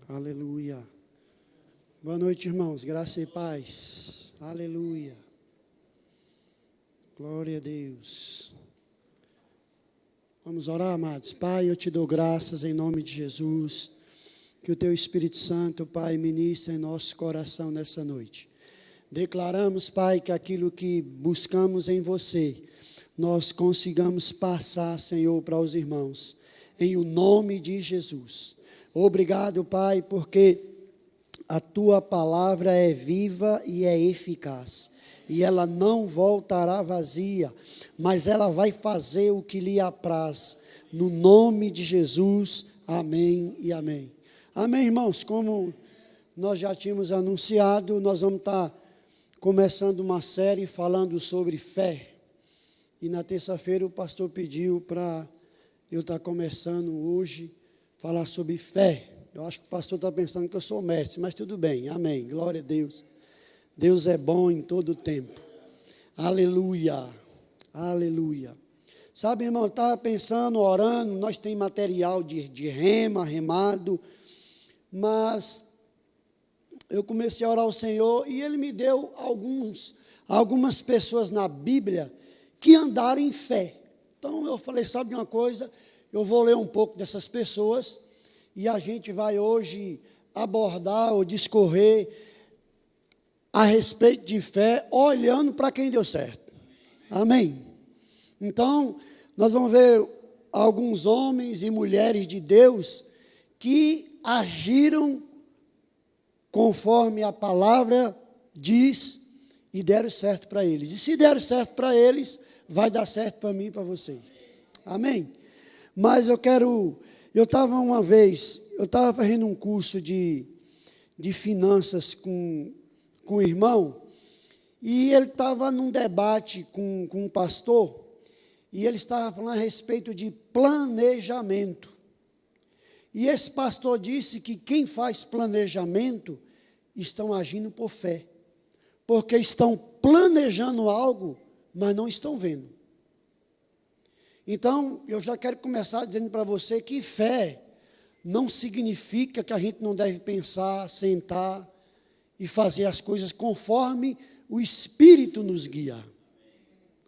Aleluia. Boa noite, irmãos. Graça e paz. Aleluia. Glória a Deus. Vamos orar, amados. Pai, eu te dou graças em nome de Jesus. Que o teu Espírito Santo, Pai, ministre em nosso coração nessa noite. Declaramos, Pai, que aquilo que buscamos em você, nós consigamos passar, Senhor, para os irmãos. Em o nome de Jesus. Obrigado, Pai, porque a tua palavra é viva e é eficaz. E ela não voltará vazia, mas ela vai fazer o que lhe apraz. No nome de Jesus, amém e amém. Amém, irmãos. Como nós já tínhamos anunciado, nós vamos estar começando uma série falando sobre fé. E na terça-feira o pastor pediu para eu estar começando hoje falar sobre fé. Eu acho que o pastor está pensando que eu sou mestre, mas tudo bem, amém, glória a Deus. Deus é bom em todo o tempo. Aleluia, aleluia. Sabe, irmão, eu estava pensando, orando, nós temos material de remado, mas eu comecei a orar ao Senhor e Ele me deu algumas pessoas na Bíblia que andaram em fé. Então eu falei, sabe de uma coisa? Eu vou ler um pouco dessas pessoas e a gente vai hoje abordar ou discorrer a respeito de fé, olhando para quem deu certo. Amém? Então, nós vamos ver alguns homens e mulheres de Deus que agiram conforme a palavra diz e deram certo para eles. E se deram certo para eles, vai dar certo para mim e para vocês. Amém? Mas eu estava fazendo um curso de finanças com um irmão, e ele estava num debate com um pastor, e ele estava falando a respeito de planejamento. E esse pastor disse que quem faz planejamento estão agindo por fé, porque estão planejando algo, mas não estão vendo. Então, eu já quero começar dizendo para você que fé não significa que a gente não deve pensar, sentar e fazer as coisas conforme o Espírito nos guia.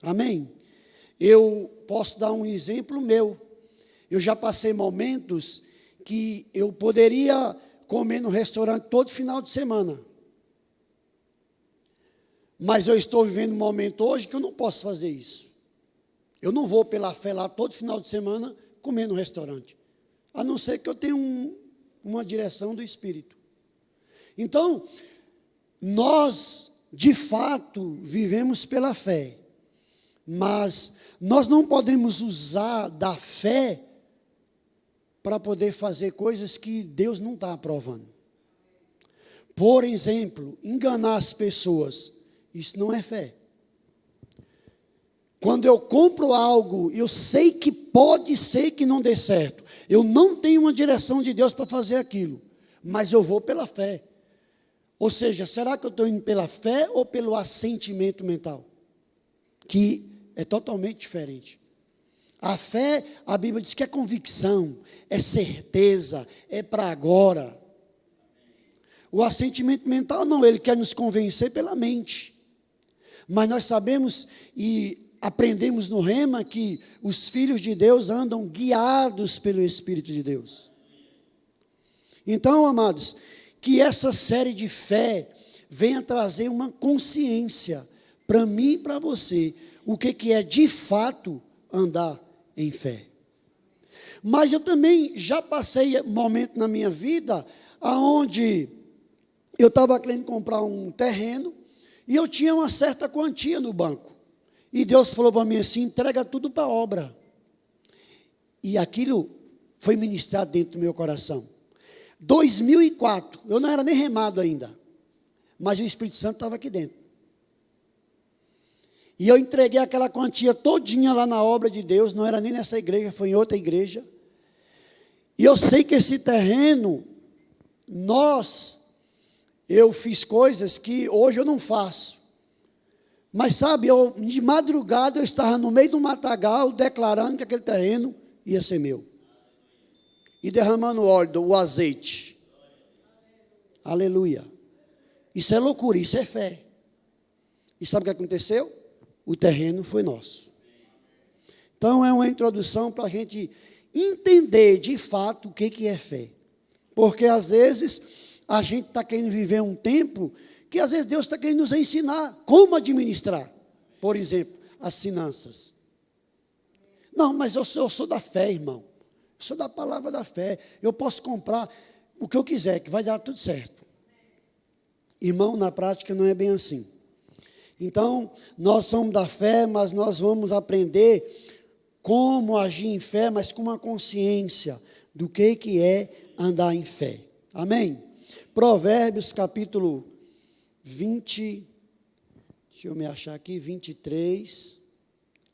Amém? Eu posso dar um exemplo meu. Eu já passei momentos que eu poderia comer no restaurante todo final de semana. Mas eu estou vivendo um momento hoje que eu não posso fazer isso. Eu não vou pela fé lá todo final de semana comer no restaurante. A não ser que eu tenha uma direção do Espírito. Então, nós, de fato, vivemos pela fé. Mas nós não podemos usar da fé para poder fazer coisas que Deus não está aprovando. Por exemplo, enganar as pessoas. Isso não é fé. Quando eu compro algo, eu sei que pode ser que não dê certo. Eu não tenho uma direção de Deus para fazer aquilo, mas eu vou pela fé. Ou seja, será que eu estou indo pela fé ou pelo assentimento mental? Que é totalmente diferente. A fé, a Bíblia diz que é convicção, é certeza, é para agora. O assentimento mental não, ele quer nos convencer pela mente. Mas nós sabemos e aprendemos no Rema que os filhos de Deus andam guiados pelo Espírito de Deus. Então, amados, que essa série de fé venha trazer uma consciência para mim e para você, o que é de fato andar em fé. Mas eu também já passei um momento na minha vida onde eu estava querendo comprar um terreno e eu tinha uma certa quantia no banco. E Deus falou para mim assim, entrega tudo para a obra. E aquilo foi ministrado dentro do meu coração. 2004, eu não era nem remado ainda, mas o Espírito Santo estava aqui dentro. E eu entreguei aquela quantia todinha lá na obra de Deus, não era nem nessa igreja, foi em outra igreja. E eu sei que esse terreno, eu fiz coisas que hoje eu não faço. Mas sabe, de madrugada eu estava no meio do matagal declarando que aquele terreno ia ser meu. E derramando o óleo, o azeite. Aleluia. Isso é loucura, isso é fé. E sabe o que aconteceu? O terreno foi nosso. Então é uma introdução para a gente entender de fato o que é fé. Porque às vezes a gente está querendo viver um tempo que às vezes Deus está querendo nos ensinar como administrar. Por exemplo, as finanças. Não, mas eu sou da fé, irmão. Eu sou da palavra da fé. Eu posso comprar o que eu quiser, que vai dar tudo certo. Irmão, na prática não é bem assim. Então, nós somos da fé, mas nós vamos aprender como agir em fé, mas com uma consciência do que é andar em fé. Amém? Provérbios capítulo 20, deixa eu me achar aqui, 23,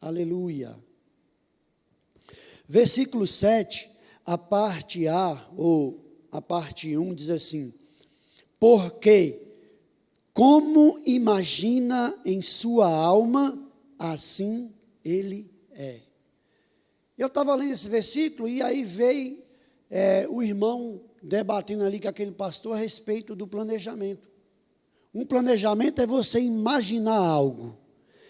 aleluia. Versículo 7, a parte A, ou a parte 1, diz assim: porque como imagina em sua alma, assim ele é. Eu estava lendo esse versículo e aí veio o irmão debatendo ali com aquele pastor a respeito do planejamento. Um planejamento é você imaginar algo,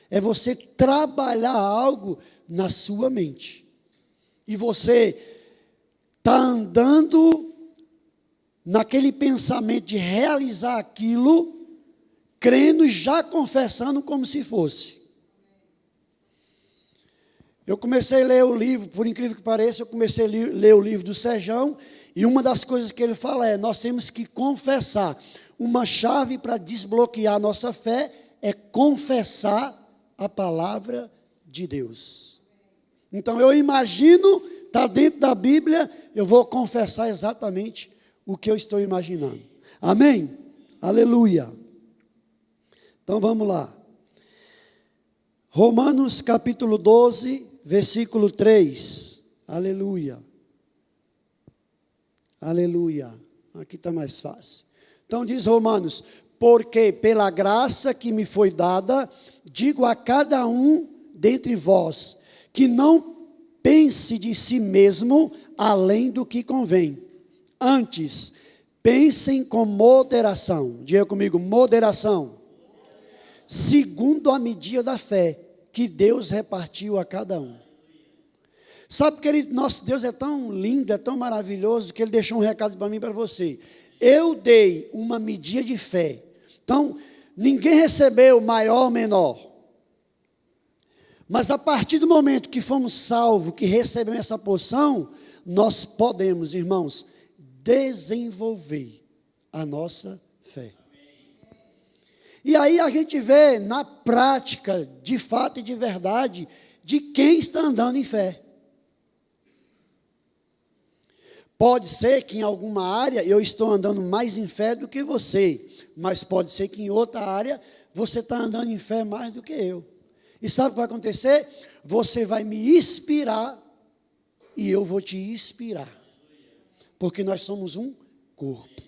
é você trabalhar algo na sua mente. E você está andando naquele pensamento de realizar aquilo, crendo e já confessando como se fosse. Eu comecei a ler o livro, por incrível que pareça, eu comecei a ler o livro do Sejão, e uma das coisas que ele fala é, nós temos que confessar. Uma chave para desbloquear a nossa fé é confessar a palavra de Deus. Então eu imagino, está dentro da Bíblia, eu vou confessar exatamente o que eu estou imaginando. Amém? Aleluia. Então vamos lá. Romanos capítulo 12, versículo 3. Aleluia. Aleluia. Aqui está mais fácil. Então diz Romanos: porque pela graça que me foi dada, digo a cada um dentre vós, que não pense de si mesmo além do que convém. Antes, pensem com moderação. Diga comigo, moderação. Segundo a medida da fé que Deus repartiu a cada um. Sabe, querido, nosso Deus é tão lindo, é tão maravilhoso, que Ele deixou um recado para mim e para você. Eu dei uma medida de fé. Então, ninguém recebeu maior ou menor. Mas a partir do momento que fomos salvos, que recebemos essa porção, nós podemos, irmãos, desenvolver a nossa fé. E aí a gente vê na prática, de fato e de verdade, de quem está andando em fé. Pode ser que em alguma área eu estou andando mais em fé do que você, mas pode ser que em outra área você está andando em fé mais do que eu. E sabe o que vai acontecer? Você vai me inspirar e eu vou te inspirar, porque nós somos um corpo.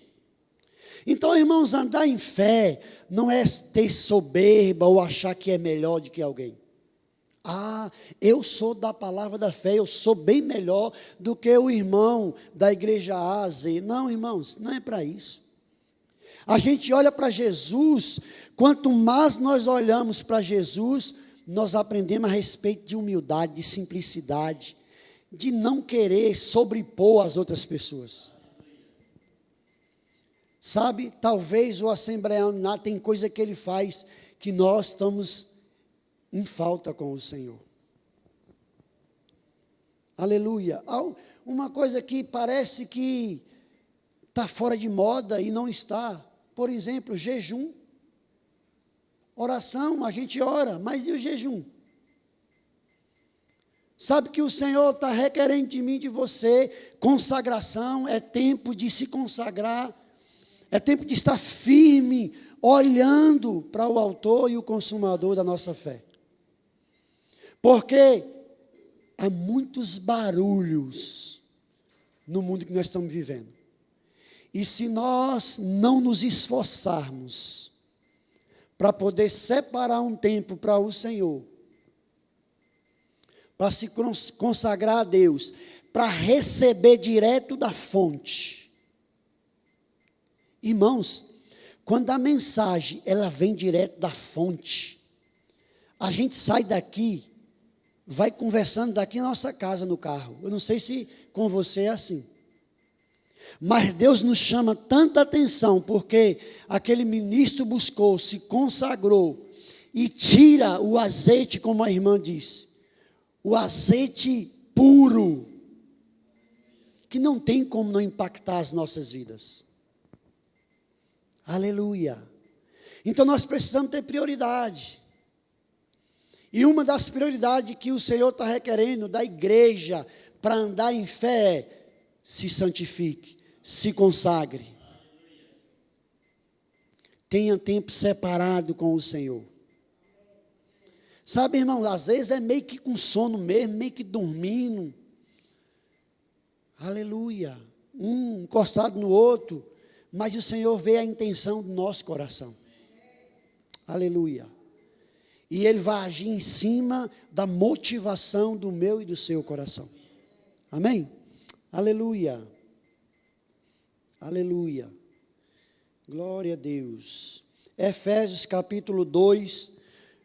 Então, irmãos, andar em fé não é ter soberba ou achar que é melhor do que alguém. Ah, eu sou da palavra da fé, eu sou bem melhor do que o irmão da igreja A, Z. Não, irmãos, não é para isso. A gente olha para Jesus, quanto mais nós olhamos para Jesus, nós aprendemos a respeito de humildade, de simplicidade, de não querer sobrepor as outras pessoas. Sabe, talvez o assembleano lá tem coisa que ele faz que nós estamos em falta com o Senhor. Aleluia. Uma coisa que parece que está fora de moda e não está. Por exemplo, jejum. Oração, a gente ora, mas e o jejum? Sabe que o Senhor está requerendo de mim, de você, consagração, é tempo de se consagrar, é tempo de estar firme, olhando para o autor e o consumador da nossa fé. Porque há muitos barulhos no mundo que nós estamos vivendo. E se nós não nos esforçarmos para poder separar um tempo para o Senhor, para se consagrar a Deus, para receber direto da fonte, Irmãos, quando a mensagem ela vem direto da fonte, a gente sai daqui, vai conversando daqui na nossa casa no carro. Eu não sei se com você é assim. Mas Deus nos chama tanta atenção, porque aquele ministro buscou, se consagrou e tira o azeite, como a irmã disse, o azeite puro, que não tem como não impactar as nossas vidas. Aleluia. Então nós precisamos ter prioridade. E uma das prioridades que o Senhor está requerendo da igreja para andar em fé é: se santifique, se consagre. Tenha tempo separado com o Senhor. Sabe, irmão, às vezes é meio que com sono mesmo, meio que dormindo. Aleluia. Um encostado no outro. Mas o Senhor vê a intenção do nosso coração. Aleluia. E Ele vai agir em cima da motivação do meu e do seu coração. Amém? Aleluia. Aleluia. Glória a Deus. Efésios capítulo 2,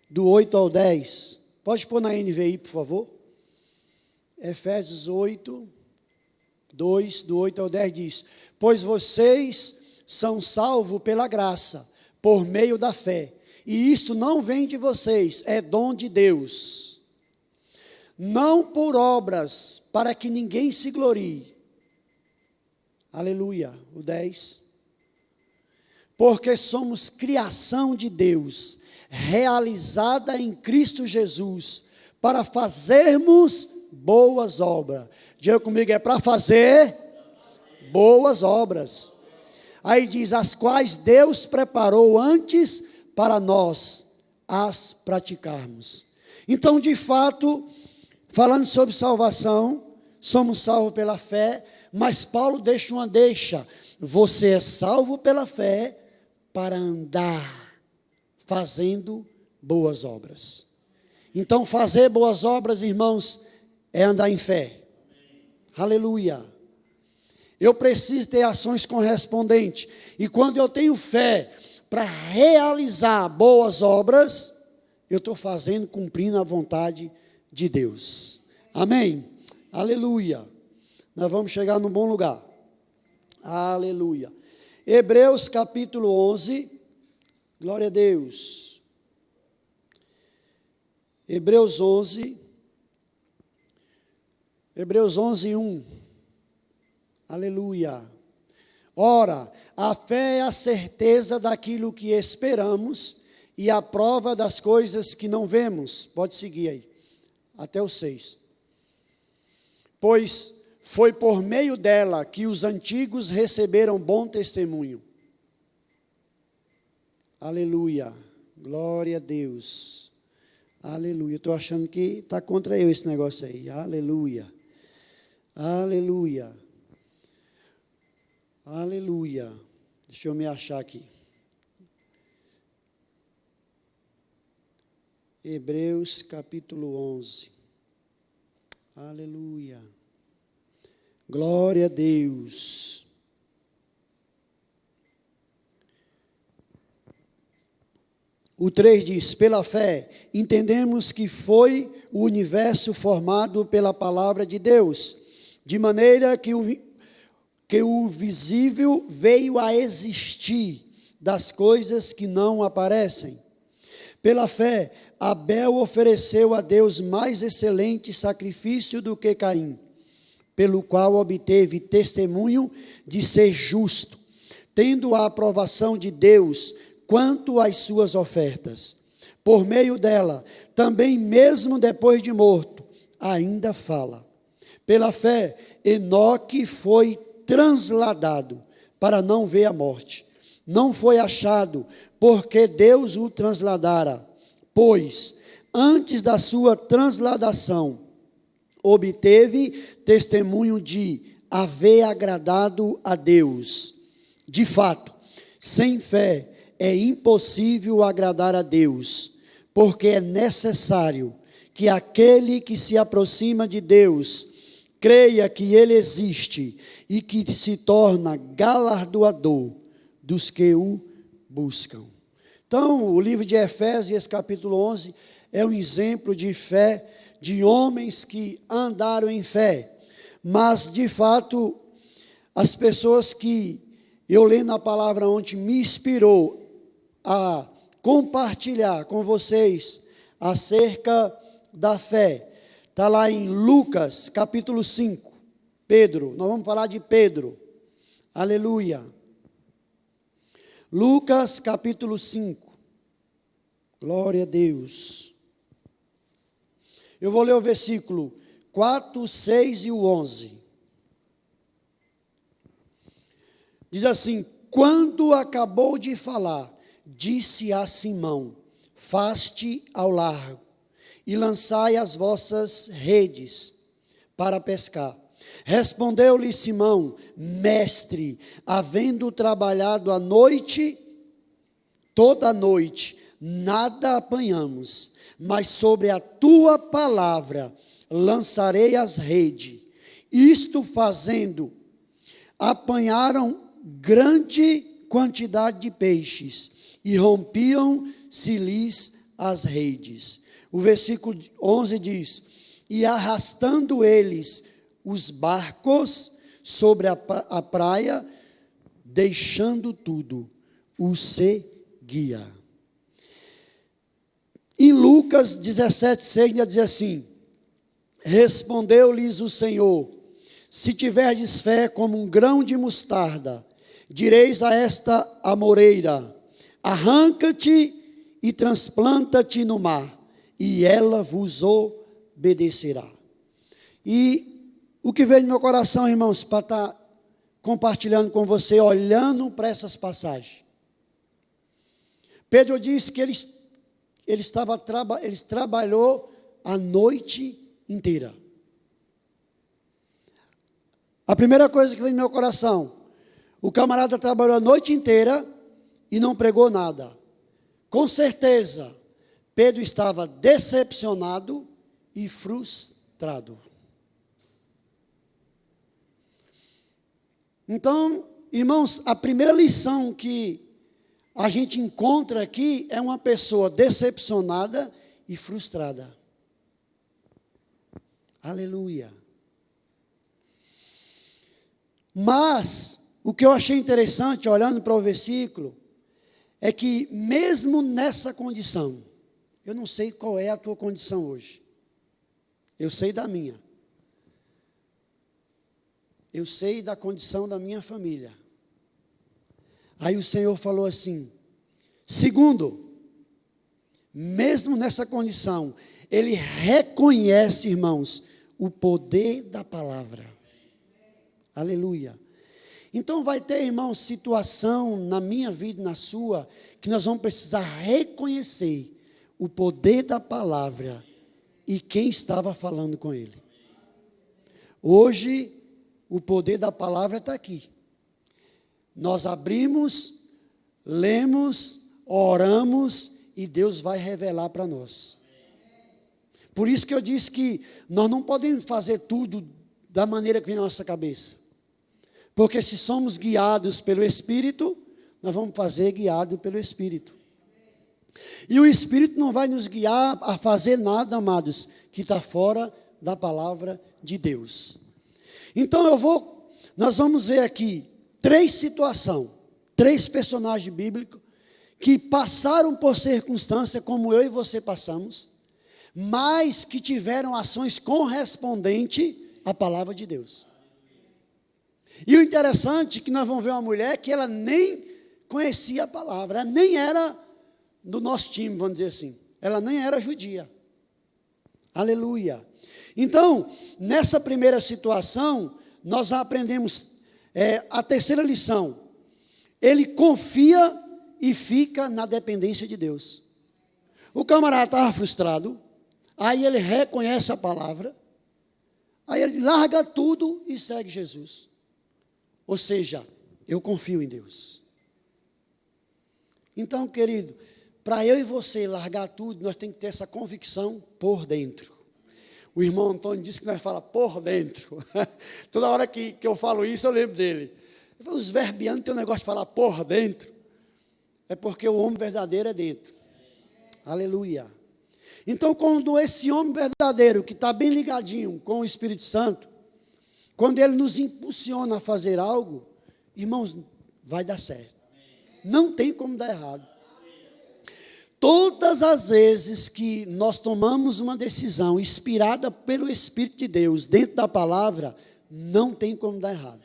do 8 ao 10. Pode pôr na NVI, por favor. Efésios 8, 2, do 8 ao 10 diz: pois vocês são salvos pela graça, por meio da fé. E isto não vem de vocês, é dom de Deus. Não por obras, para que ninguém se glorie. Aleluia. O 10. Porque somos criação de Deus, realizada em Cristo Jesus, para fazermos boas obras. Diga comigo, é para fazer boas obras. Aí diz: as quais Deus preparou antes para nós as praticarmos. Então, de fato, falando sobre salvação, somos salvos pela fé, mas Paulo deixa uma deixa: você é salvo pela fé para andar fazendo boas obras. Então, fazer boas obras, irmãos, é andar em fé. Aleluia. Eu preciso ter ações correspondentes. E quando eu tenho fé para realizar boas obras, eu estou fazendo, cumprindo a vontade de Deus. Amém? Aleluia. Nós vamos chegar num bom lugar. Aleluia. Hebreus capítulo 11. Glória a Deus. Hebreus 11. Hebreus 11, 1. Aleluia. Ora, a fé é a certeza daquilo que esperamos e a prova das coisas que não vemos. Pode seguir aí, até o 6. Pois foi por meio dela que os antigos receberam bom testemunho. Aleluia. Glória a Deus. Aleluia. Estou achando que está contra eu esse negócio aí. Aleluia. Aleluia. Aleluia. Deixa eu me achar aqui. Hebreus capítulo 11. Aleluia. Glória a Deus. O 3 diz: pela fé, entendemos que foi o universo formado pela palavra de Deus, de maneira que o visível veio a existir das coisas que não aparecem. Pela fé, Abel ofereceu a Deus mais excelente sacrifício do que Caim, pelo qual obteve testemunho de ser justo, tendo a aprovação de Deus quanto às suas ofertas. Por meio dela, também mesmo depois de morto, ainda fala. Pela fé, Enoque foi transladado para não ver a morte. Não foi achado, porque Deus o transladara, pois antes da sua transladação obteve testemunho de haver agradado a Deus. De fato, sem fé é impossível agradar a Deus, porque é necessário que aquele que se aproxima de Deus creia que Ele existe e que se torna galardoador dos que o buscam. Então, o livro de Efésios, esse capítulo 11, é um exemplo de fé, de homens que andaram em fé. Mas, de fato, as pessoas que eu lendo a palavra ontem me inspirou a compartilhar com vocês acerca da fé. Está lá em Lucas, capítulo 5. Pedro, nós vamos falar de Pedro. Aleluia. Lucas, capítulo 5. Glória a Deus. Eu vou ler o versículo 4, 6 e o 11. Diz assim: quando acabou de falar, disse a Simão: faste ao largo e lançai as vossas redes para pescar. Respondeu-lhe Simão: mestre, havendo trabalhado a noite, toda a noite, nada apanhamos, mas sobre a tua palavra lançarei as redes. Isto fazendo, apanharam grande quantidade de peixes e rompiam-se-lhes as redes. O versículo 11 diz: e arrastando eles os barcos sobre a praia, deixando tudo, o seguia. Em Lucas 17:6 ainda diz assim: respondeu-lhes o Senhor: se tiverdes fé como um grão de mostarda, direis a esta amoreira: arranca-te e transplanta-te no mar, e ela vos obedecerá. E o que veio no meu coração, irmãos, para estar compartilhando com você, olhando para essas passagens. Pedro disse que ele trabalhou a noite inteira. A primeira coisa que veio no meu coração: o camarada trabalhou a noite inteira e não pregou nada. Com certeza, Pedro estava decepcionado e frustrado. Então, irmãos, a primeira lição que a gente encontra aqui é uma pessoa decepcionada e frustrada. Aleluia. Mas, o que eu achei interessante, olhando para o versículo, é que mesmo nessa condição, eu não sei qual é a tua condição hoje, eu sei da minha, eu sei da condição da minha família. Aí o Senhor falou assim: segundo, mesmo nessa condição, Ele reconhece, irmãos, o poder da palavra. Aleluia. Então vai ter, irmãos, situação na minha vida e na sua, que nós vamos precisar reconhecer o poder da palavra e quem estava falando com Ele. Hoje, o poder da palavra está aqui. Nós abrimos, lemos, oramos e Deus vai revelar para nós. Por isso que eu disse que nós não podemos fazer tudo da maneira que vem na nossa cabeça. Porque se somos guiados pelo Espírito, nós vamos fazer guiado pelo Espírito. E o Espírito não vai nos guiar a fazer nada, amados, que está fora da palavra de Deus. Então nós vamos ver aqui três situações, três personagens bíblicos que passaram por circunstâncias como eu e você passamos, mas que tiveram ações correspondentes à palavra de Deus. E o interessante é que nós vamos ver uma mulher que ela nem conhecia a palavra, ela nem era do nosso time, vamos dizer assim, ela nem era judia. Aleluia. Então, nessa primeira situação, nós aprendemos a terceira lição. Ele confia e fica na dependência de Deus. O camarada estava frustrado, aí ele reconhece a palavra, aí ele larga tudo e segue Jesus. Ou seja, eu confio em Deus. Então, querido, para eu e você largar tudo, nós temos que ter essa convicção por dentro. O irmão Antônio disse que nós falamos por dentro. Toda hora que eu falo isso, eu lembro dele. Ele Os verbianos têm um negócio de falar por dentro. É porque o homem verdadeiro é dentro. Aleluia. Então, quando esse homem verdadeiro, que está bem ligadinho com o Espírito Santo, quando ele nos impulsiona a fazer algo, irmãos, vai dar certo. Não tem como dar errado. Todas as vezes que nós tomamos uma decisão inspirada pelo Espírito de Deus, dentro da palavra, não tem como dar errado.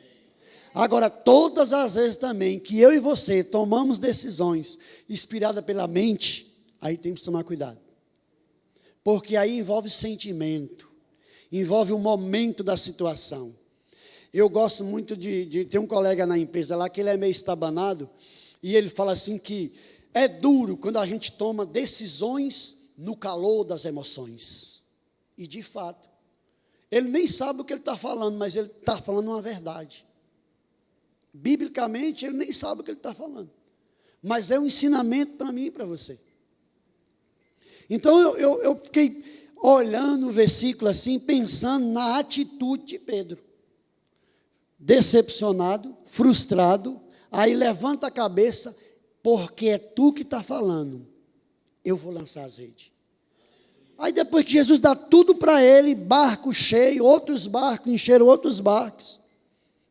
Agora, todas as vezes também que eu e você tomamos decisões inspiradas pela mente, aí temos que tomar cuidado. Porque aí envolve sentimento, envolve o momento da situação. Eu gosto muito de ter um colega na empresa lá, que ele é meio estabanado, e ele fala assim que é duro quando a gente toma decisões no calor das emoções. E de fato, ele nem sabe o que ele está falando, mas ele está falando uma verdade. Biblicamente, ele nem sabe o que ele está falando. Mas é um ensinamento para mim e para você. Então, eu fiquei olhando o versículo assim, pensando na atitude de Pedro. Decepcionado, frustrado, aí levanta a cabeça, porque é tu que está falando, eu vou lançar as redes. Aí depois que Jesus dá tudo para ele, barco cheio, outros barcos, encheram outros barcos,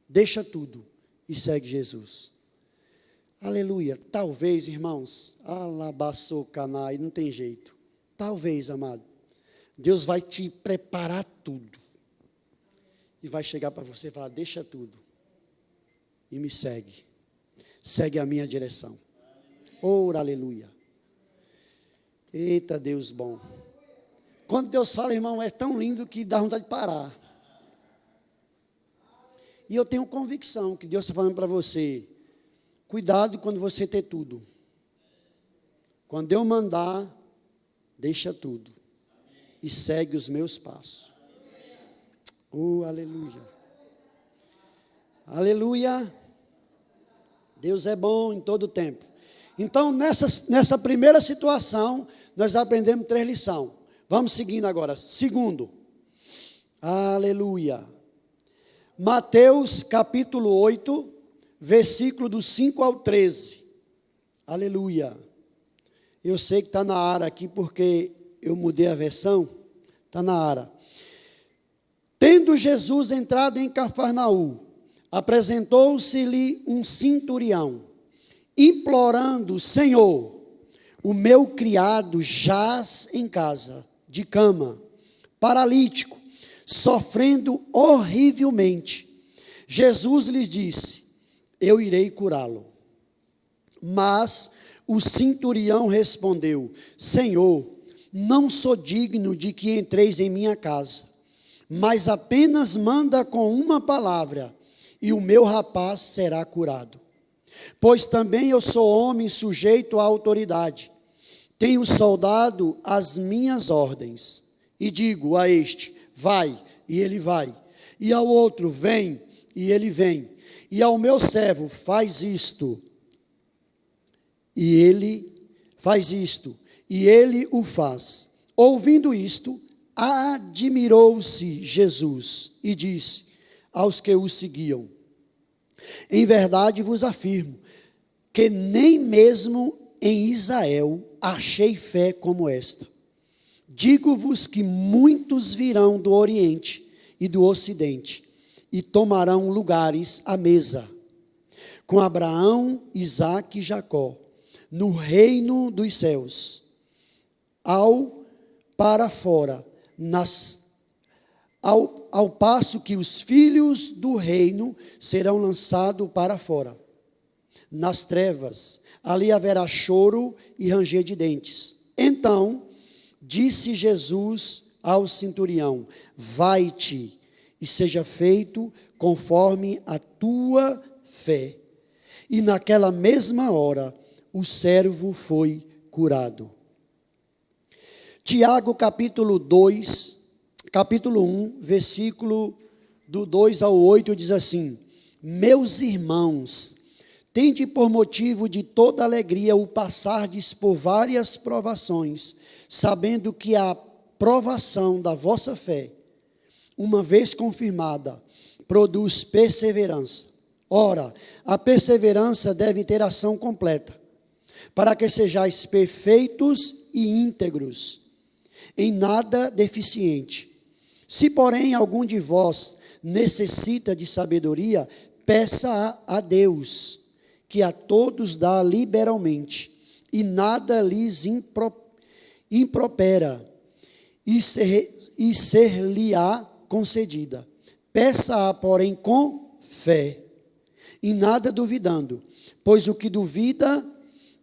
deixa tudo e segue Jesus. Aleluia. Talvez, irmãos, alabaçocanai, não tem jeito. Talvez, amado, Deus vai te preparar tudo. E vai chegar para você e falar, deixa tudo. E me segue. Segue a minha direção. Ora, aleluia. Eita, Deus bom. Quando Deus fala, irmão, é tão lindo que dá vontade de parar. E eu tenho convicção que Deus está falando para você, cuidado quando você ter tudo. Quando eu mandar, deixa tudo. E segue os meus passos. Oh, aleluia. Aleluia. Deus é bom em todo tempo. Então, nessa primeira situação, nós aprendemos 3 lições. Vamos seguindo agora. Segundo. Aleluia. Mateus capítulo 8, versículo do 5 ao 13. Aleluia. Eu sei que está na área aqui, porque eu mudei a versão. Está na área. Tendo Jesus entrado em Cafarnaum, apresentou-se-lhe um centurião, implorando, Senhor, o meu criado jaz em casa, de cama, paralítico, sofrendo horrivelmente. Jesus lhes disse, eu irei curá-lo. Mas o centurião respondeu, Senhor, não sou digno de que entreis em minha casa, mas apenas manda com uma palavra, e o meu rapaz será curado. Pois também eu sou homem sujeito à autoridade. Tenho soldado às minhas ordens. E digo a este, vai, e ele vai. E ao outro, vem, e ele vem. E ao meu servo, faz isto. E ele faz isto. E ele o faz. Ouvindo isto, admirou-se Jesus e disse aos que o seguiam, em verdade vos afirmo, que nem mesmo em Israel achei fé como esta. Digo-vos que muitos virão do Oriente e do Ocidente, e tomarão lugares à mesa, com Abraão, Isaque e Jacó, no reino dos céus, para fora, ao passo que os filhos do reino serão lançados para fora, nas trevas, ali haverá choro e ranger de dentes. Então, disse Jesus ao centurião, vai-te e seja feito conforme a tua fé. E naquela mesma hora, o servo foi curado. Tiago capítulo 1, versículo do 2 ao 8, diz assim, meus irmãos, tende por motivo de toda alegria o passardes por várias provações, sabendo que a provação da vossa fé, uma vez confirmada, produz perseverança. Ora, a perseverança deve ter ação completa, para que sejais perfeitos e íntegros, em nada deficiente. Se, porém, algum de vós necessita de sabedoria, peça a Deus, que a todos dá liberalmente, e nada lhes impropera, e ser-lhe-á concedida. Peça-a, porém, com fé, e nada duvidando, pois o que duvida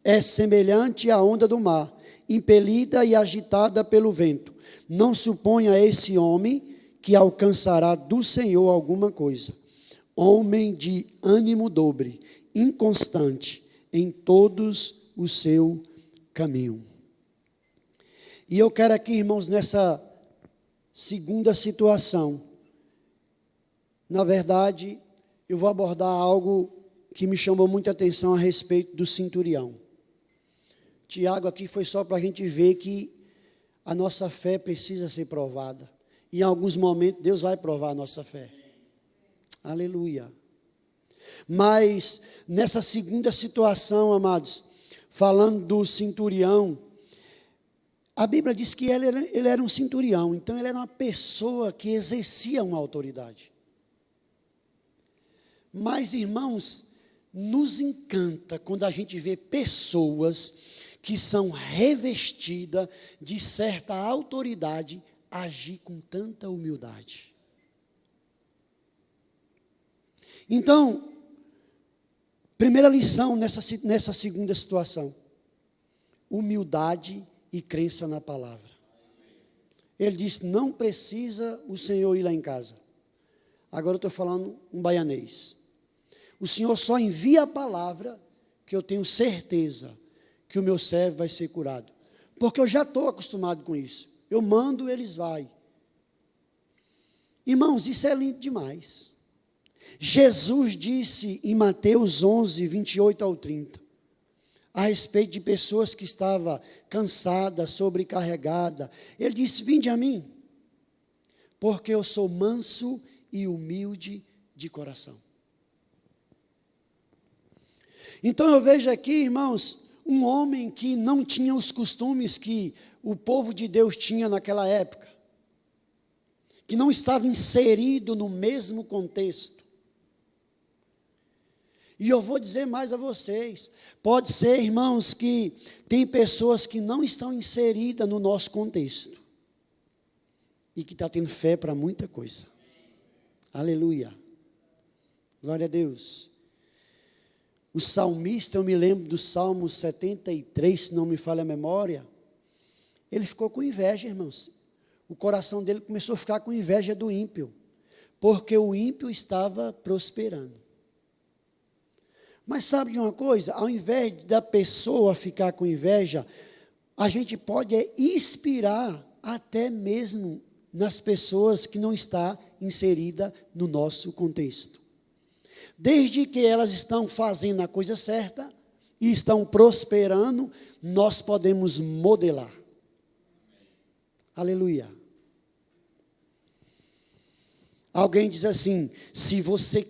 é semelhante à onda do mar, impelida e agitada pelo vento. Não suponha esse homem que alcançará do Senhor alguma coisa. Homem de ânimo dobre, inconstante em todos o seu caminho. E eu quero aqui, irmãos, nessa segunda situação, na verdade, eu vou abordar algo que me chamou muita atenção a respeito do centurião. Tiago aqui foi só para a gente ver que a nossa fé precisa ser provada. E em alguns momentos Deus vai provar a nossa fé. Aleluia. Mas nessa segunda situação, amados, falando do centurião, a Bíblia diz que ele era um centurião, então ele era uma pessoa que exercia uma autoridade. Mas, irmãos, nos encanta quando a gente vê pessoas que são revestidas de certa autoridade agir com tanta humildade. Então, primeira lição nessa segunda situação: humildade e crença na palavra. Ele disse: não precisa o Senhor ir lá em casa. Agora eu estou falando um baianês. O Senhor só envia a palavra que eu tenho certeza que o meu servo vai ser curado. Porque eu já estou acostumado com isso. Eu mando, eles vão. Irmãos, isso é lindo demais. Jesus disse em Mateus 11, 28 ao 30, a respeito de pessoas que estavam cansadas, sobrecarregadas. Ele disse: vinde a mim, porque eu sou manso e humilde de coração. Então eu vejo aqui, irmãos, um homem que não tinha os costumes que o povo de Deus tinha naquela época, que não estava inserido no mesmo contexto. E eu vou dizer mais a vocês, pode ser, irmãos, que tem pessoas que não estão inseridas no nosso contexto, e que está tendo fé para muita coisa. Aleluia. Glória a Deus. O salmista, eu me lembro do Salmo 73, se não me falha a memória, ele ficou com inveja, irmãos. O coração dele começou a ficar com inveja do ímpio, porque o ímpio estava prosperando. Mas sabe de uma coisa? Ao invés da pessoa ficar com inveja, a gente pode inspirar até mesmo nas pessoas que não estão inseridas no nosso contexto. Desde que elas estão fazendo a coisa certa e estão prosperando, nós podemos modelar. Aleluia. Alguém diz assim: se você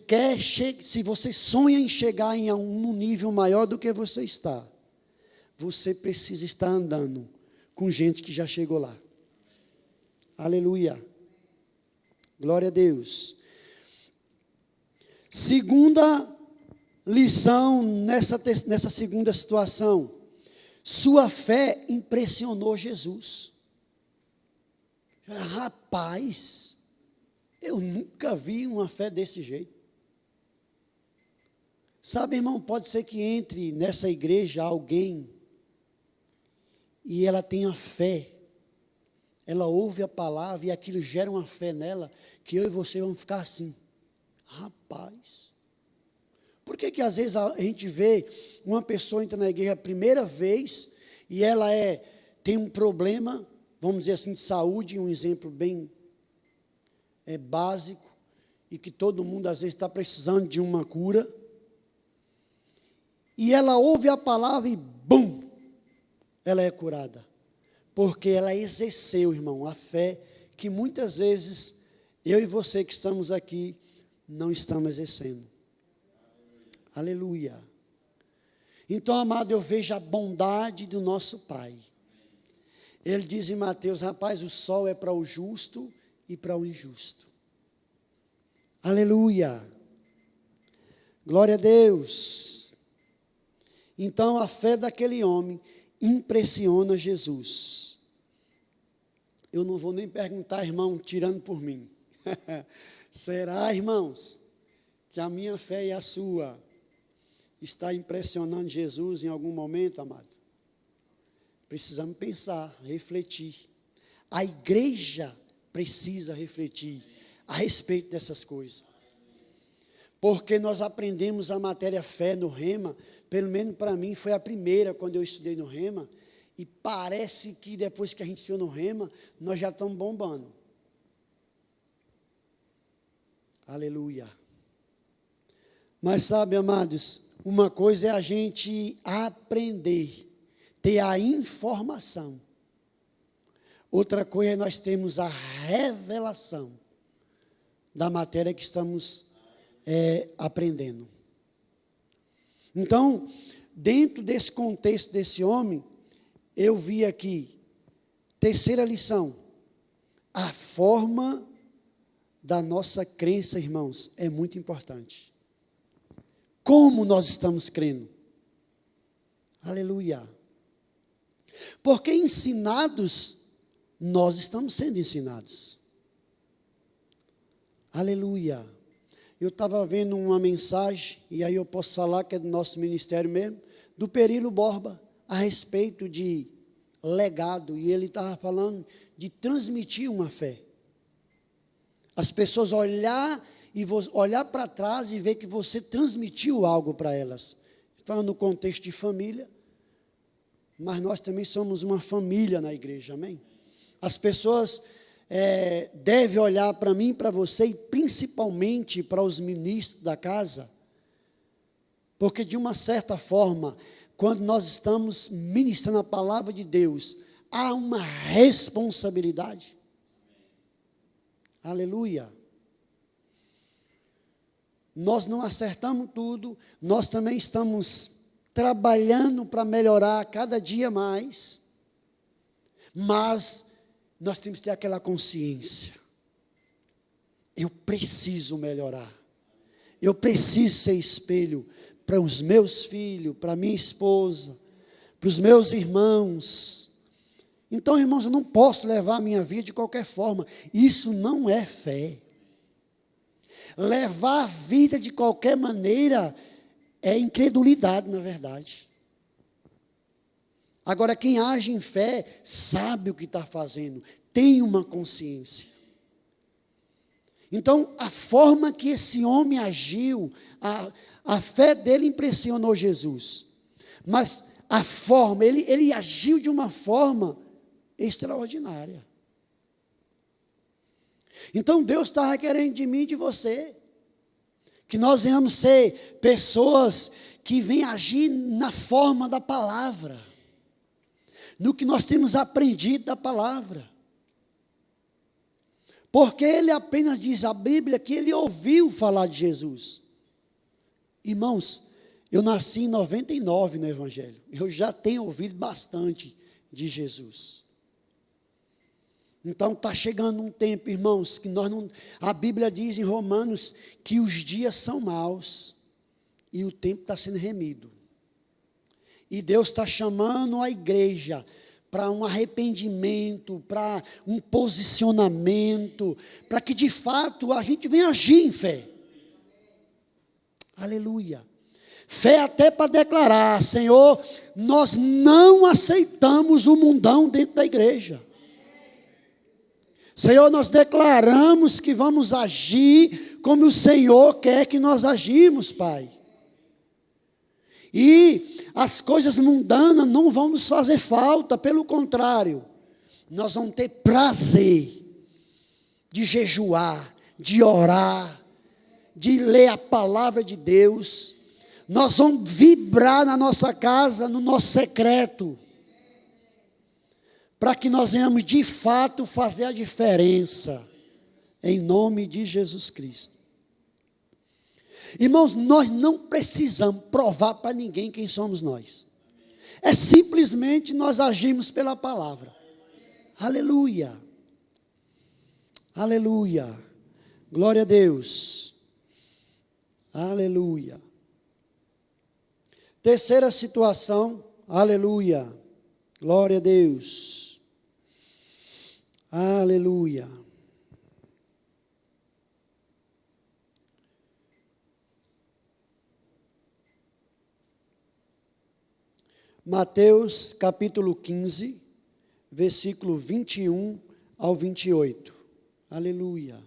sonha em chegar em um nível maior do que você está, você precisa estar andando com gente que já chegou lá. Aleluia. Glória a Deus. Segunda lição nessa segunda situação: sua fé impressionou Jesus. Rapaz, eu nunca vi uma fé desse jeito. Sabe, irmão, pode ser que entre nessa igreja alguém e ela tenha fé, ela ouve a palavra e aquilo gera uma fé nela, que eu e você vamos ficar assim: rapaz, por que às vezes a gente vê uma pessoa entra na igreja a primeira vez e ela tem um problema, vamos dizer assim, de saúde, um exemplo bem básico, e que todo mundo às vezes está precisando de uma cura, e ela ouve a palavra e bum, ela é curada, porque ela exerceu, irmão, a fé que muitas vezes eu e você que estamos aqui não estamos exercendo. Aleluia. Então, amado, eu vejo a bondade do nosso Pai. Ele diz em Mateus, rapaz, o sol é para o justo e para o injusto. Aleluia. Glória a Deus. Então, a fé daquele homem impressiona Jesus. Eu não vou nem perguntar, irmão, tirando por mim. Será, irmãos, que a minha fé e a sua está impressionando Jesus em algum momento, amado? Precisamos pensar, refletir. A igreja precisa refletir a respeito dessas coisas. Porque nós aprendemos a matéria fé no Rema, pelo menos para mim foi a primeira quando eu estudei no Rema, e parece que depois que a gente estudou no Rema, nós já estamos bombando. Aleluia. Mas sabe, amados, uma coisa é a gente aprender, ter a informação. Outra coisa é nós termos a revelação da matéria que estamos aprendendo. Então, dentro desse contexto desse homem, eu vi aqui, terceira lição, a forma da nossa crença, irmãos, é muito importante. Como nós estamos crendo? Aleluia. Porque ensinados, nós estamos sendo ensinados. Aleluia. Eu estava vendo uma mensagem, e aí eu posso falar que é do nosso ministério mesmo, do Perilo Borba, a respeito de legado, e ele estava falando de transmitir uma fé. As pessoas olhar para trás e ver que você transmitiu algo para elas. Falando no contexto de família, mas nós também somos uma família na igreja, amém? As pessoas devem olhar para mim, para você, e principalmente para os ministros da casa, porque de uma certa forma, quando nós estamos ministrando a palavra de Deus, há uma responsabilidade. Aleluia. Nós não acertamos tudo, nós também estamos trabalhando para melhorar cada dia mais, mas nós temos que ter aquela consciência. Eu preciso melhorar. Eu preciso ser espelho para os meus filhos, para minha esposa, para os meus irmãos. Então, irmãos, eu não posso levar a minha vida de qualquer forma. Isso não é fé. Levar a vida de qualquer maneira é incredulidade, na verdade. Agora, quem age em fé sabe o que está fazendo, tem uma consciência. Então, a forma que esse homem agiu, a fé dele impressionou Jesus. Mas a forma, ele agiu de uma forma extraordinária. Então, Deus está requerendo de mim e de você, que nós venhamos ser pessoas que vêm agir na forma da palavra, no que nós temos aprendido da palavra. Porque ele apenas diz a Bíblia que ele ouviu falar de Jesus. Irmãos, eu nasci em 99 no Evangelho. Eu já tenho ouvido bastante de Jesus. Então está chegando um tempo, irmãos, que nós não... A Bíblia diz em Romanos que os dias são maus e o tempo está sendo remido. E Deus está chamando a igreja para um arrependimento, para um posicionamento, para que de fato a gente venha agir em fé. Aleluia. Fé até para declarar, Senhor, nós não aceitamos o mundão dentro da igreja. Senhor, nós declaramos que vamos agir como o Senhor quer que nós agimos, Pai. E as coisas mundanas não vão nos fazer falta, pelo contrário, nós vamos ter prazer de jejuar, de orar, de ler a palavra de Deus. Nós vamos vibrar na nossa casa, no nosso secreto, para que nós venhamos de fato fazer a diferença, em nome de Jesus Cristo. Irmãos, nós não precisamos provar para ninguém quem somos nós. É simplesmente nós agimos pela palavra. Aleluia. Aleluia. Glória a Deus. Aleluia. Terceira situação. Aleluia. Glória a Deus. Aleluia. Mateus capítulo 15, versículo 21 ao 28. Aleluia.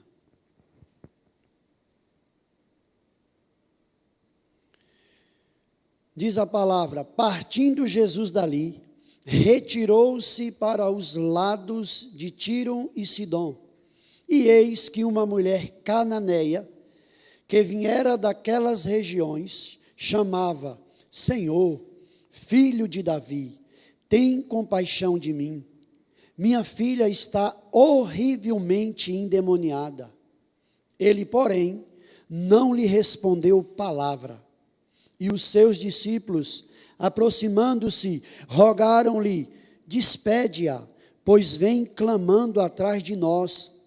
Diz a palavra: partindo Jesus dali, retirou-se para os lados de Tiro e Sidom. E eis que uma mulher cananeia, que viera daquelas regiões, chamava: Senhor, Filho de Davi, tem compaixão de mim. Minha filha está horrivelmente endemoniada. Ele, porém, não lhe respondeu palavra. E os seus discípulos, aproximando-se, rogaram-lhe: despede-a, pois vem clamando atrás de nós.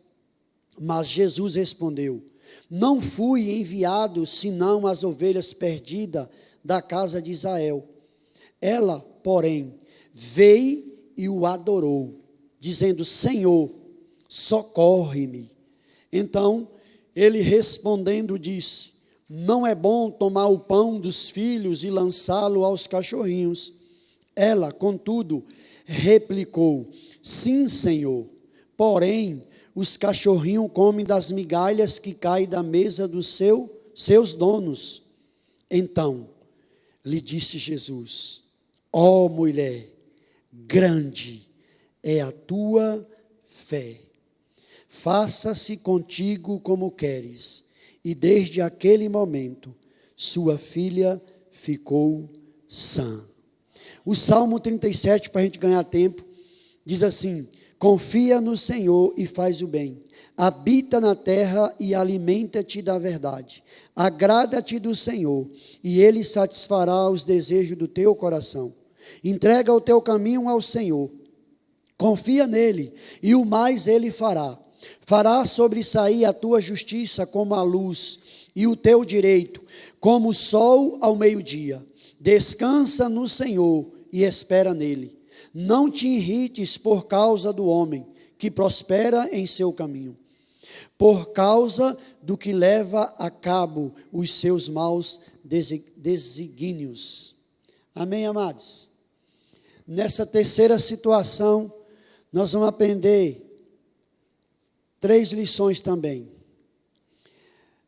Mas Jesus respondeu: não fui enviado senão as ovelhas perdidas da casa de Israel. Ela, porém, veio e o adorou, dizendo: Senhor, socorre-me. Então, ele respondendo disse: não é bom tomar o pão dos filhos e lançá-lo aos cachorrinhos. Ela, contudo, replicou: sim, Senhor, porém, os cachorrinhos comem das migalhas que caem da mesa dos seus donos. Então, lhe disse Jesus: ó mulher, grande é a tua fé. Faça-se contigo como queres. E desde aquele momento, sua filha ficou sã. O Salmo 37, para a gente ganhar tempo, diz assim: confia no Senhor e faz o bem. Habita na terra e alimenta-te da verdade. Agrada-te do Senhor, e Ele satisfará os desejos do teu coração. Entrega o teu caminho ao Senhor. Confia nele, e o mais Ele fará. Fará sobressair a tua justiça como a luz, e o teu direito como o sol ao meio-dia. Descansa no Senhor e espera nele. Não te irrites por causa do homem, que prospera em seu caminho, por causa do que leva a cabo os seus maus desígnios. Amém, amados? Nessa terceira situação, nós vamos aprender 3 lições também.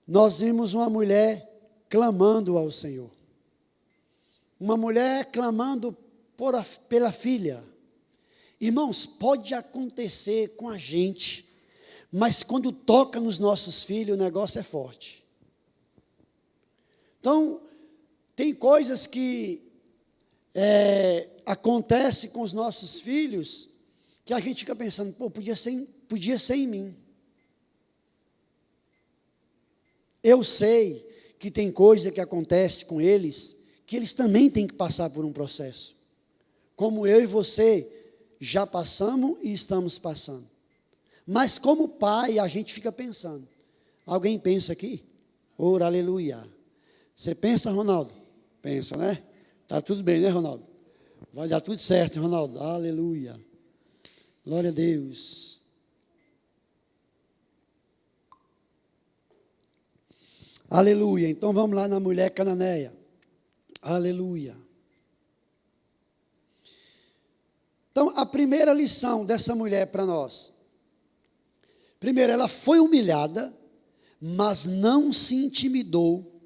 Nós vimos uma mulher clamando ao Senhor. Uma mulher clamando pela filha. Irmãos, pode acontecer com a gente, mas quando toca nos nossos filhos, o negócio é forte. Então, tem coisas que acontecem com os nossos filhos, que a gente fica pensando: pô, podia ser em mim. Eu sei que tem coisa que acontece com eles, que eles também têm que passar por um processo, como eu e você já passamos e estamos passando. Mas como pai, a gente fica pensando. Alguém pensa aqui? Ora, aleluia. Você pensa, Ronaldo? Pensa, né? Está tudo bem, né, Ronaldo? Vai dar tudo certo, Ronaldo. Aleluia. Glória a Deus. Aleluia. Então vamos lá na mulher cananeia. Aleluia. Então, a primeira lição dessa mulher para nós. Primeiro, ela foi humilhada, mas não se intimidou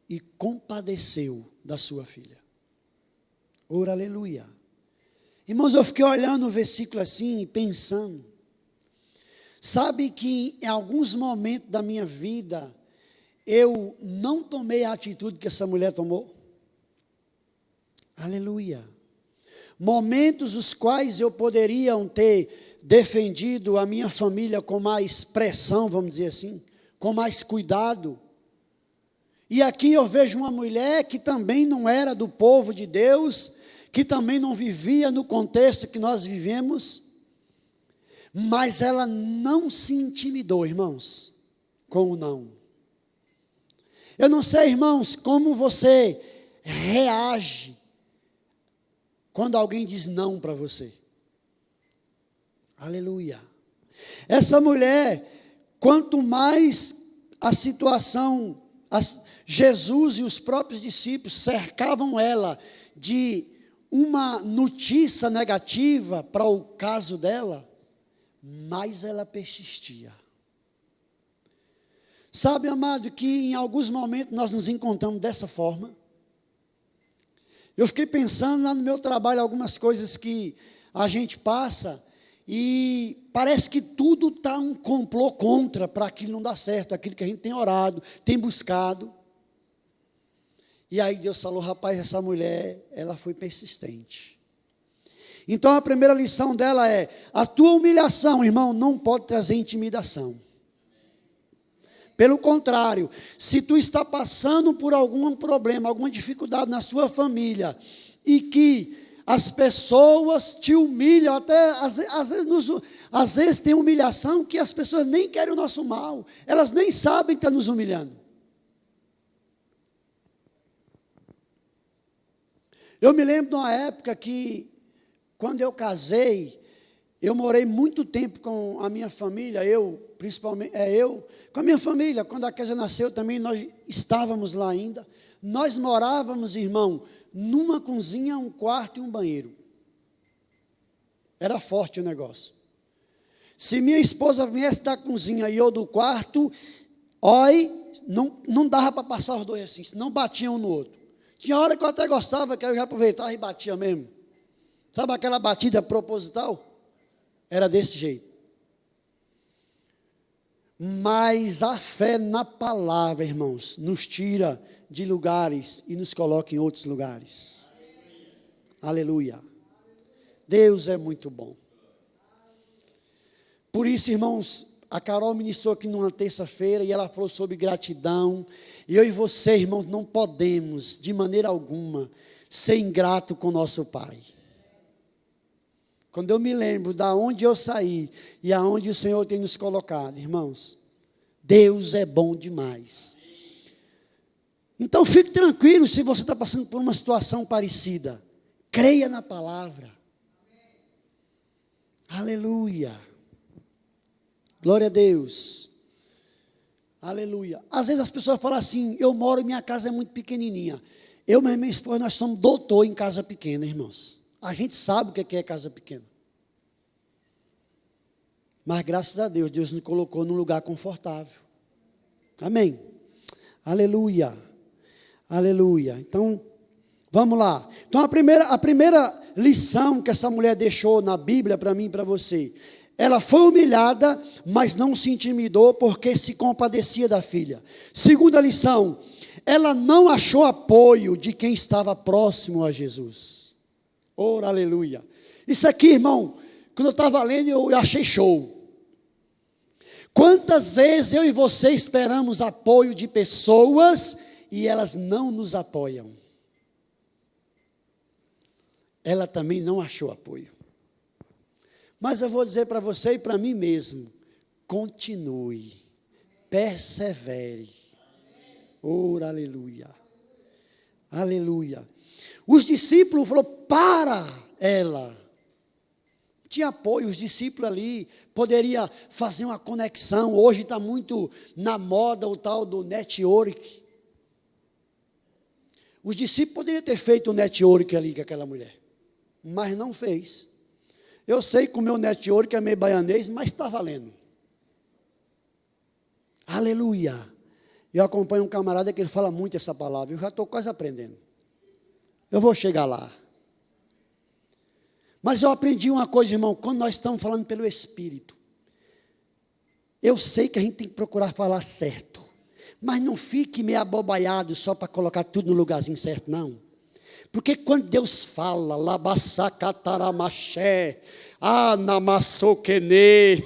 e compadeceu da sua filha. Ora, aleluia. Irmãos, eu fiquei olhando o versículo assim e pensando. Sabe que em alguns momentos da minha vida, eu não tomei a atitude que essa mulher tomou? Aleluia. Momentos os quais eu poderia ter defendido a minha família com mais pressão, vamos dizer assim, com mais cuidado. E aqui eu vejo uma mulher que também não era do povo de Deus, que também não vivia no contexto que nós vivemos, mas ela não se intimidou, irmãos, com o não. Eu não sei, irmãos, como você reage quando alguém diz não para você. Aleluia. Essa mulher, quanto mais a situação, Jesus e os próprios discípulos cercavam ela de uma notícia negativa para o caso dela, mais ela persistia. Sabe, amado, que em alguns momentos nós nos encontramos dessa forma. Eu fiquei pensando lá no meu trabalho, algumas coisas que a gente passa, e parece que tudo está um complô contra, para aquilo não dar certo, aquilo que a gente tem orado, tem buscado. E aí Deus falou, rapaz, essa mulher, ela foi persistente. Então a primeira lição dela é, a tua humilhação, irmão, não pode trazer intimidação. Pelo contrário, se tu está passando por algum problema, alguma dificuldade na sua família, e que as pessoas te humilham, até às vezes tem humilhação que as pessoas nem querem o nosso mal, elas nem sabem que estão nos humilhando. Eu me lembro de uma época que, quando eu casei, eu morei muito tempo com a minha família, principalmente, com a minha família, quando a Kézia nasceu também, nós estávamos lá ainda. Nós morávamos, irmão, numa cozinha, um quarto e um banheiro. Era forte o negócio. Se minha esposa viesse da cozinha e eu do quarto, não dava para passar os dois assim, não batiam um no outro. Tinha hora que eu até gostava, que eu já aproveitava e batia mesmo. Sabe aquela batida proposital? Era desse jeito. Mas a fé na palavra, irmãos, nos tira de lugares e nos coloca em outros lugares. Aleluia. Deus é muito bom. Por isso, irmãos, a Carol ministrou aqui numa terça-feira e ela falou sobre gratidão. E eu e você, irmãos, não podemos, de maneira alguma, ser ingrato com nosso Pai. Quando eu me lembro de onde eu saí e aonde o Senhor tem nos colocado, irmãos, Deus é bom demais. Então fique tranquilo se você está passando por uma situação parecida. Creia na palavra. Aleluia. Glória a Deus. Aleluia. Às vezes as pessoas falam assim, eu moro e minha casa é muito pequenininha. Eu e minha esposa, nós somos doutor em casa pequena, irmãos. A gente sabe o que é casa pequena. Mas graças a Deus, Deus nos colocou num lugar confortável. Amém. Aleluia. Aleluia. Então, vamos lá. Então, a primeira lição que essa mulher deixou na Bíblia para mim e para você. Ela foi humilhada, mas não se intimidou porque se compadecia da filha. Segunda lição, ela não achou apoio de quem estava próximo a Jesus. Ora, aleluia. Isso aqui, irmão, quando eu estava lendo, eu achei show. Quantas vezes eu e você esperamos apoio de pessoas e elas não nos apoiam? Ela também não achou apoio. Mas eu vou dizer para você e para mim mesmo, continue, persevere. Ora, aleluia. Aleluia. Os discípulos falaram, para ela. Tinha apoio, os discípulos ali, poderia fazer uma conexão. Hoje está muito na moda o tal do network. Os discípulos poderiam ter feito o network ali com aquela mulher, mas não fez. Eu sei que o meu network é meio baianês, mas está valendo. Aleluia. Eu acompanho um camarada que ele fala muito essa palavra, eu já estou quase aprendendo. Eu vou chegar lá. Mas eu aprendi uma coisa, irmão, quando nós estamos falando pelo Espírito, eu sei que a gente tem que procurar falar certo, mas não fique meio abobaiado só para colocar tudo no lugarzinho certo, não. Porque quando Deus fala, labassacataramaché, namassoquene,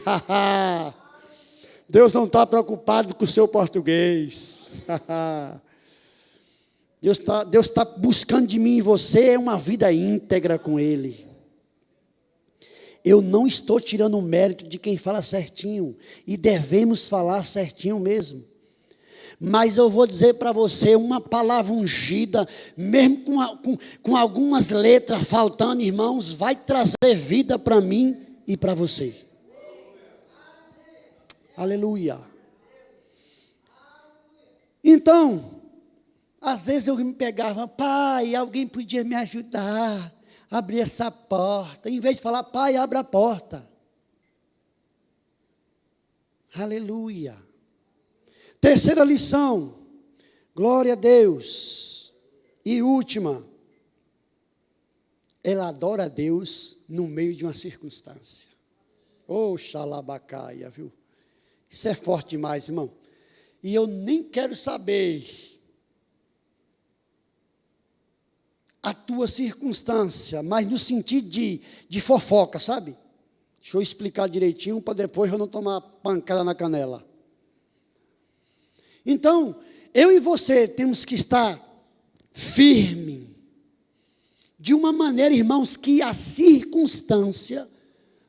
Deus não está preocupado com o seu português. Deus tá buscando de mim e você uma vida íntegra com Ele. Eu não estou tirando o mérito de quem fala certinho, e devemos falar certinho mesmo. Mas eu vou dizer para você, uma palavra ungida, mesmo com algumas letras faltando, irmãos, vai trazer vida para mim e para você. Aleluia. Então, às vezes eu me pegava, pai, alguém podia me ajudar a abrir essa porta. Em vez de falar, pai, abra a porta. Aleluia. Terceira lição, glória a Deus. E última, ela adora a Deus no meio de uma circunstância. Oh, xalabacaia, viu? Isso é forte demais, irmão. E eu nem quero saber a tua circunstância, mas no sentido de fofoca, sabe? Deixa eu explicar direitinho para depois eu não tomar pancada na canela. Então, eu e você temos que estar firme, de uma maneira, irmãos, que a circunstância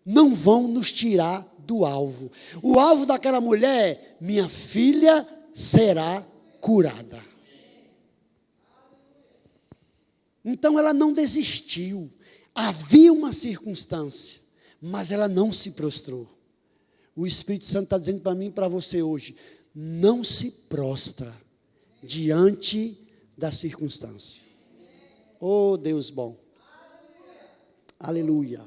não vão nos tirar do alvo. O alvo daquela mulher, minha filha será curada. Então ela não desistiu. Havia uma circunstância, mas ela não se prostrou. O Espírito Santo está dizendo para mim e para você hoje, não se prostra diante da circunstância. Oh, Deus bom. Aleluia.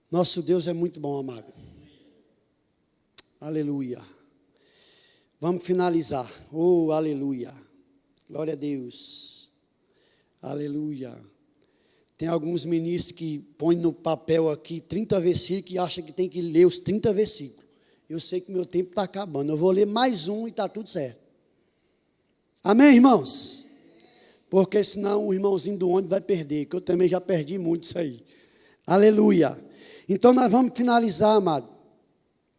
Nosso Deus é muito bom, amado. Aleluia. Vamos finalizar. Oh, aleluia. Glória a Deus. Aleluia. Tem alguns ministros que põem no papel aqui 30 versículos e acham que tem que ler os 30 versículos. Eu sei que meu tempo está acabando. Eu vou ler mais um e está tudo certo. Amém, irmãos? Porque senão o irmãozinho do ônibus vai perder, que eu também já perdi muito isso aí. Aleluia. Então nós vamos finalizar, amado.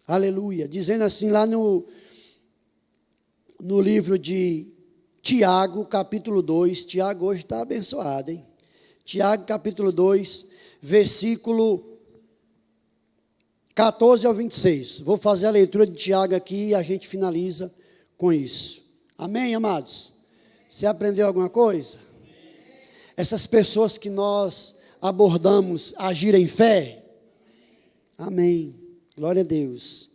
Aleluia. Dizendo assim lá no livro de Tiago, capítulo 2. Tiago hoje está abençoado, hein? Tiago, capítulo 2, versículo 14 ao 26. Vou fazer a leitura de Tiago aqui e a gente finaliza com isso. Amém, amados? Você aprendeu alguma coisa? Essas pessoas que nós abordamos agir em fé? Amém. Glória a Deus.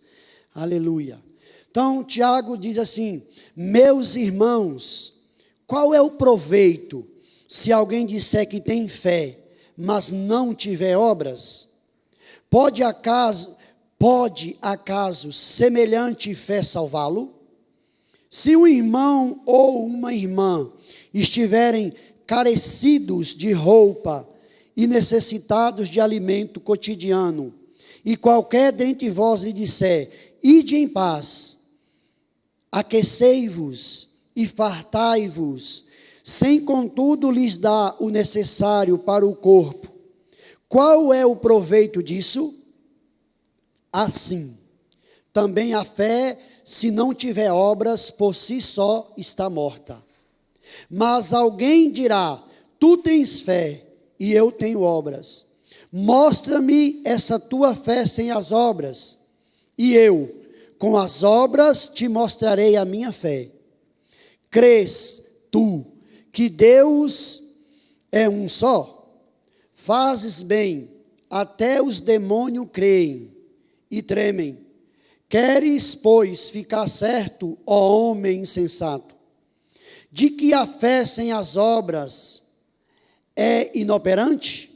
Aleluia. Então, Tiago diz assim: meus irmãos, qual é o proveito se alguém disser que tem fé, mas não tiver obras? Pode acaso semelhante fé salvá-lo? Se um irmão ou uma irmã estiverem carecidos de roupa e necessitados de alimento cotidiano, e qualquer dentre vós lhe disser, ide em paz, aquecei-vos e fartai-vos, sem contudo lhes dar o necessário para o corpo, qual é o proveito disso? Assim, também a fé, se não tiver obras, por si só está morta. Mas alguém dirá, tu tens fé e eu tenho obras. Mostra-me essa tua fé sem as obras, e eu, com as obras, te mostrarei a minha fé. Crês tu que Deus é um só? Fazes bem, até os demônios creem e tremem. Queres, pois, ficar certo, ó homem insensato, de que a fé sem as obras é inoperante?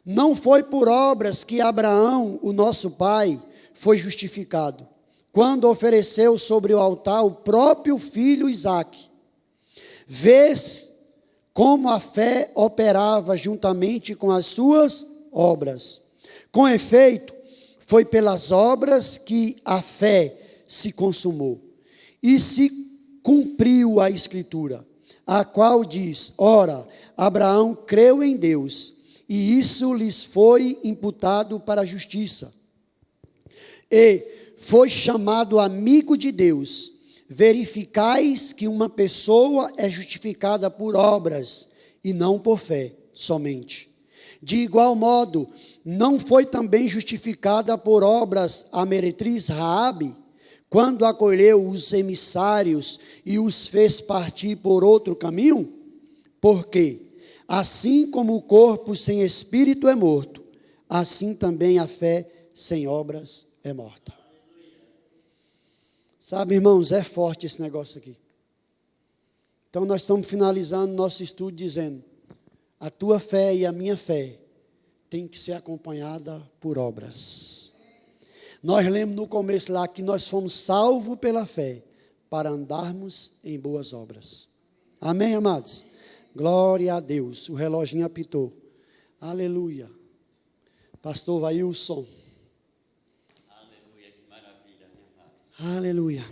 Não foi por obras que Abraão, o nosso pai, foi justificado, quando ofereceu sobre o altar o próprio filho Isaque. Vês como a fé operava juntamente com as suas obras. Com efeito, foi pelas obras que a fé se consumou, e se cumpriu a Escritura, a qual diz, ora, Abraão creu em Deus, e isso lhes foi imputado para a justiça. E foi chamado amigo de Deus. verificais que uma pessoa é justificada por obras e não por fé somente. De igual modo, não foi também justificada por obras a meretriz Raabe, quando acolheu os emissários e os fez partir por outro caminho? Porque, assim como o corpo sem espírito é morto, assim também a fé sem obras é morta. Sabe, irmãos, é forte esse negócio aqui. Então, nós estamos finalizando nosso estudo dizendo: a tua fé e a minha fé tem que ser acompanhada por obras. Nós lemos no começo lá que nós fomos salvos pela fé para andarmos em boas obras. Amém, amados? Glória a Deus. O reloginho apitou. Aleluia. Pastor Vailson. Aleluia, que maravilha, né, amados? Aleluia.